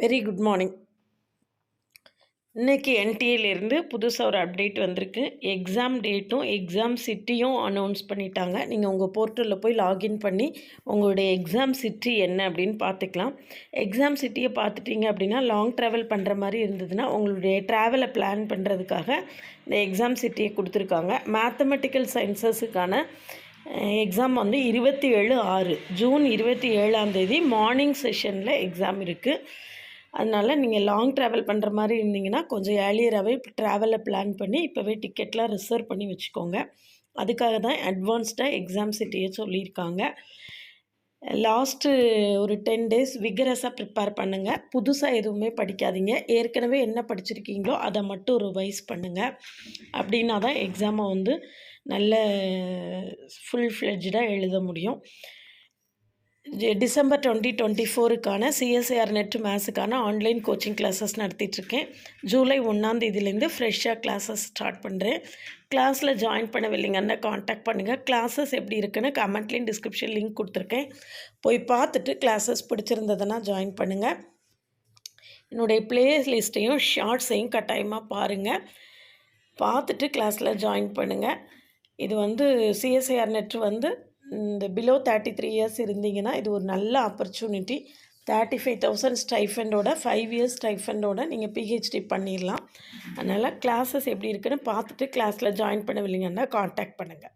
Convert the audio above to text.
Very good morning. இன்றைக்கி என்டிஏலேருந்து புதுசாக ஒரு அப்டேட் வந்திருக்கு. எக்ஸாம் டேட்டும் எக்ஸாம் சிட்டியும் அனௌன்ஸ் பண்ணிட்டாங்க. நீங்கள் உங்கள் போர்ட்டலில் போய் லாகின் பண்ணி உங்களுடைய எக்ஸாம் சிட்டி என்ன அப்படின்னு பார்த்துக்கலாம். எக்ஸாம் சிட்டியை பார்த்துட்டிங்க அப்படின்னா லாங் ட்ராவல் பண்ணுற மாதிரி இருந்ததுன்னா உங்களுடைய ட்ராவலை பிளான் பண்ணுறதுக்காக இந்த எக்ஸாம் சிட்டியை கொடுத்துருக்காங்க. மேத்தமெட்டிக்கல் சயின்சஸுக்கான எக்ஸாம் வந்து 27/6 ஜூன் 27 மார்னிங் செஷனில் எக்ஸாம் இருக்குது. அதனால் நீங்கள் லாங் ட்ராவல் பண்ணுற மாதிரி இருந்தீங்கன்னா கொஞ்சம் ஏர்லியராகவே ட்ராவலை பிளான் பண்ணி இப்போவே டிக்கெட்லாம் ரிசர்வ் பண்ணி வச்சுக்கோங்க. அதுக்காக தான் அட்வான்ஸ்டாக எக்ஸாம் சிட்டியை சொல்லியிருக்காங்க. லாஸ்ட்டு ஒரு 10 டேஸ் விகரஸாக ப்ரிப்பேர் பண்ணுங்கள். புதுசாக எதுவுமே படிக்காதீங்க. ஏற்கனவே என்ன படிச்சிருக்கீங்களோ அதை மட்டும் ரிவைஸ் பண்ணுங்கள். அப்படின்னா தான் எக்ஸாமை வந்து நல்ல ஃபுல் ஃப்ளெட்ஜாக எழுத முடியும். டிசம்பர் 2024க்கான சிஎஸ்ஐஆர் நெட் மேத்ஸுக்கான ஆன்லைன் கோச்சிங் கிளாஸஸ் நடத்திட்டுருக்கேன். ஜூலை 1 ஃப்ரெஷ்ஷாக கிளாஸஸ் ஸ்டார்ட் பண்ணுறேன். கிளாஸில் ஜாயின் பண்ணவில்லைங்கன்னா காண்டாக்ட் பண்ணுங்கள். கிளாஸஸ் எப்படி இருக்குன்னு கமெண்ட்லேயும் டிஸ்கிரிப்ஷன் லிங்க் கொடுத்துருக்கேன். போய் பார்த்துட்டு கிளாஸஸ் பிடிச்சிருந்ததுன்னா ஜாயின் பண்ணுங்கள். என்னுடைய லிஸ்ட்டையும் ஷார்ட்ஸையும் கட்டாயமாக பாருங்கள். பார்த்துட்டு கிளாஸில் ஜாயின் பண்ணுங்கள். இது வந்து சிஎஸ்ஐஆர் நெட் வந்து இந்த பிலோ 33 இயர்ஸ் இருந்தீங்கன்னா இது ஒரு நல்ல ஆப்பர்ச்சுனிட்டி. 35,000 ஸ்டைஃபண்டோட 5 இயர்ஸ் ஸ்டைஃபண்டோட நீங்கள் பிஹெச்டி பண்ணிடலாம். அதனால் கிளாஸஸ் எப்படி இருக்குன்னு பார்த்துட்டு கிளாஸில் ஜாயின் பண்ணவில்லைங்கன்னா காண்டாக்ட் பண்ணுங்கள்.